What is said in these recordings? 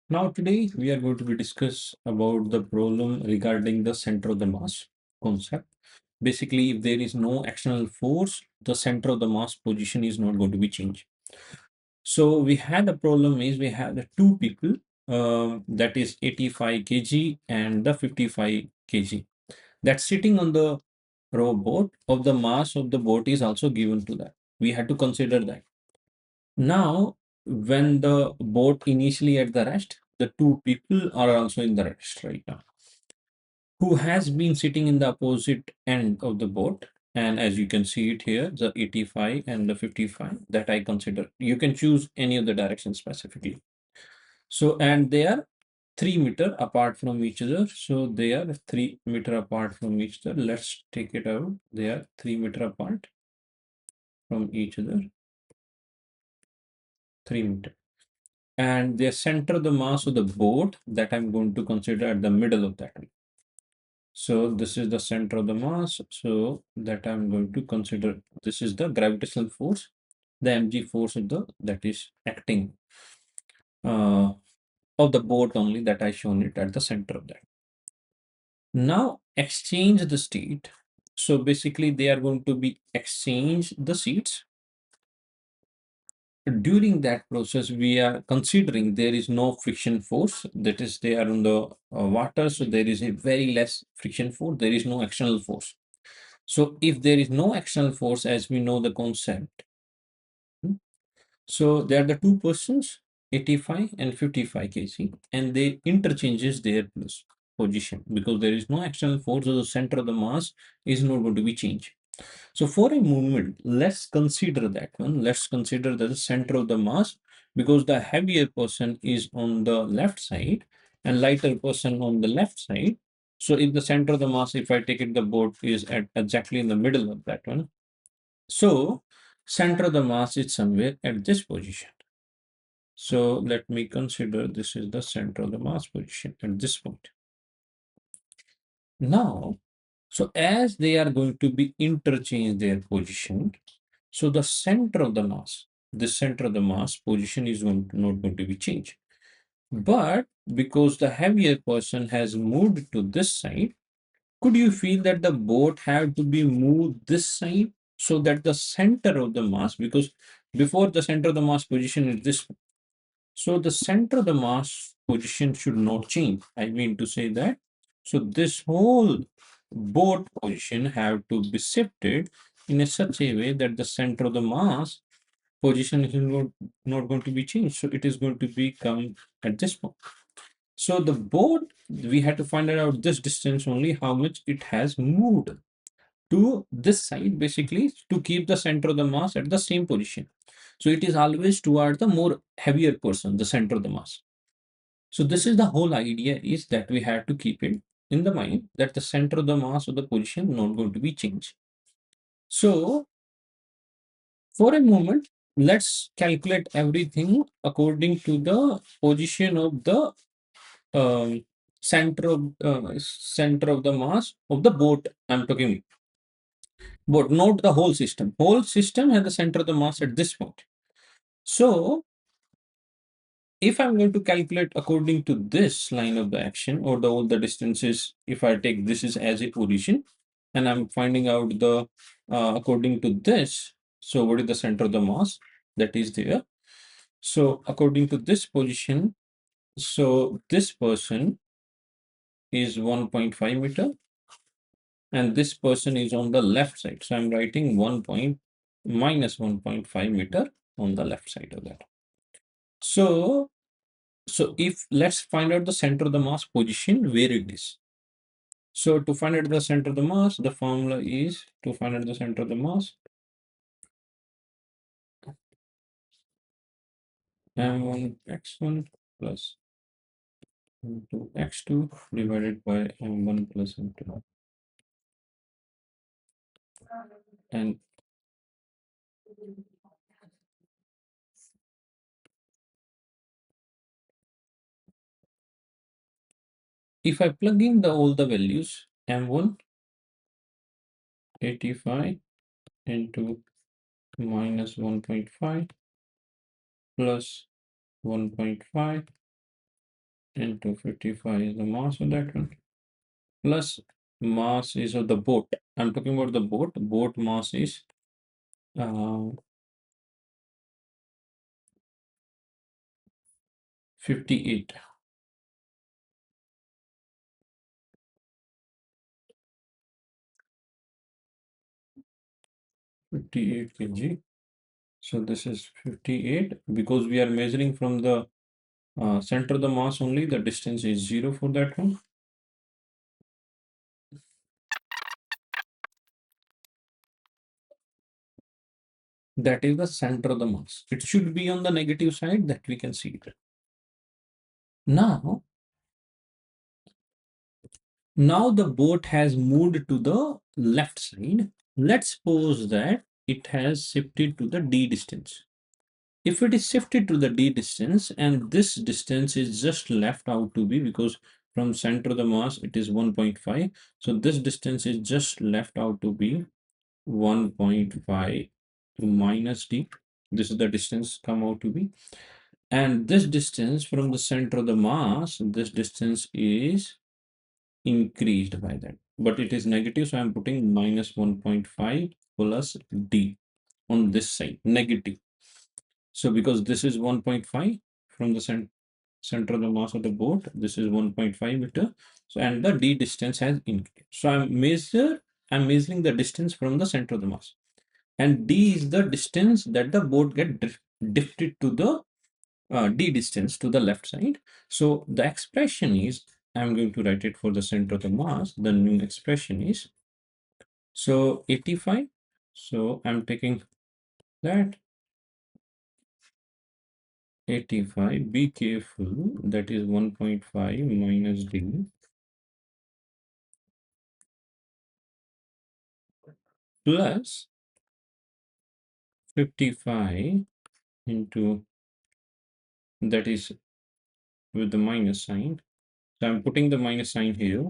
Now today we are going to be discuss about the problem regarding the center of the mass concept. Basically, if there is no external force, the center of the mass position is not going to be changed. So we had a problem is we had the two people that is 85 kg and the 55 kg that's sitting on the rowboat of the mass of the boat is also given to that. We had to consider that. Now, when the boat initially at the rest, the two people are also in the rest right now. Who has been sitting in the opposite end of the boat? And as you can see it here, the 85 and the 55 that I consider. You can choose any of the directions specifically. So, and they are 3 meter apart from each other. So they are 3 meter apart from each other. Let's take it out. They are 3 meter apart from each other. 3 meter. And they center the mass of the boat that I'm going to consider at the middle of that one. So this is the center of the mass. So that I'm going to consider this is the gravitational force, the mg force of the that is acting uh, of the boat only that I shown it at the center of that. Now exchange the state. So basically they are going to be exchange the seats. During that process we are considering there is no friction force, that is they are on the water, so there is a very less friction force, there is no external force. So if there is no external force, as we know the concept, so they are the two persons 85 and 55 kg and they interchanges their position because there is no external force, so the center of the mass is not going to be changed. So for a moment, let's consider that one. Let's consider the center of the mass because the heavier person is on the left side and lighter person on the left side. So if the center of the mass, if I take it, the boat is at exactly in the middle of that one. So center of the mass is somewhere at this position. So let me consider this is the center of the mass position at this point. Now, so as they are going to be interchange their position, so the center of the mass, the center of the mass position is not going to be changed. But because the heavier person has moved to this side, could you feel that the boat have to be moved this side so that the center of the mass, because before the center of the mass position is this, so the center of the mass position should not change. I mean to say that, so this whole boat position have to be shifted in a such a way that the center of the mass position is not going to be changed. So it is going to become at this point. So the board, we had to find out this distance only, how much it has moved to this side, basically to keep the center of the mass at the same position. So it is always toward the more heavier person, the center of the mass. So this is the whole idea is that we have to keep it in the mind that the center of the mass of the position not going to be changed. So for a moment, let's calculate everything according to the position of the center of the mass of the boat. I'm talking boat, not the whole system. Whole system has the center of the mass at this point. So if I'm going to calculate according to this line of the action or the all the distances, if I take this is as a origin, and I'm finding out the according to this. So what is the center of the mass that is there? So according to this position, so this person is 1.5 meter and this person is on the left side. So I'm writing 1 point minus 1.5 meter on the left side of that. So, so if let's find out the center of the mass position where it is. So to find out the center of the mass, the formula is to find out the center of the mass, m1 x1 plus m2 x2 divided by m1 plus m2. And if I plug in all the values, m1 85 into minus 1.5 plus 1.5 into 55 is the mass of that one, plus mass is of the boat. I'm talking about the boat. Boat mass is 58. 58 kg. So this is 58 because we are measuring from the center of the mass only. The distance is 0 for that one. That is the center of the mass. It should be on the negative side that we can see it. Now, now the boat has moved to the left side. Let's suppose that it has shifted to the d distance. If it is shifted to the d distance and this distance is just left out to be, because from center of the mass it is 1.5, so this distance is just left out to be 1.5 minus d. This is the distance come out to be, and this distance from the center of the mass, this distance is increased by that, but it is negative, so I'm putting minus 1.5 plus d on this side, negative. So because this is 1.5 from the center of the mass of the boat, this is 1.5 meter. So and the d distance has increased. So I'm measuring the distance from the center of the mass, and d is the distance that the boat get drifted to the d distance to the left side. So the expression is, I'm going to write it for the center of the mass. The new expression is, so 85. So I'm taking that 85. Be careful. That is 1.5 minus d plus 55 into, that is with the minus sign. So I'm putting the minus sign here.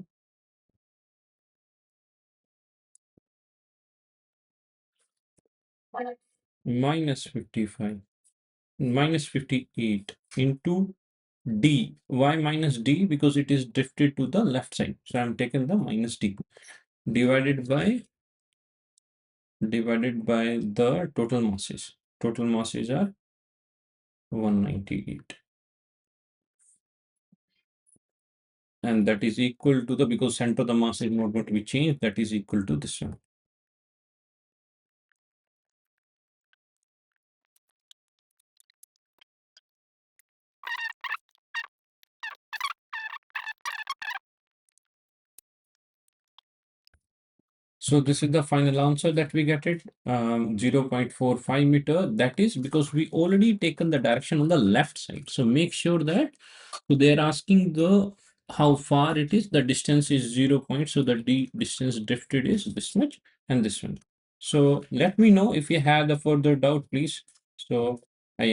Minus 55. Minus 58 into d. Why minus d? Because it is drifted to the left side. So I'm taking the minus d divided by the total masses. Total masses are 198. And that is equal to the, because center of the mass is not going to be changed, that is equal to this one. So this is the final answer that we get it, 0.45 meter. That is because we already taken the direction on the left side. So make sure that, so they're asking the how far it is, the distance is 0 point, so the d distance drifted is this much and this one. So let me know if you have the further doubt, please. So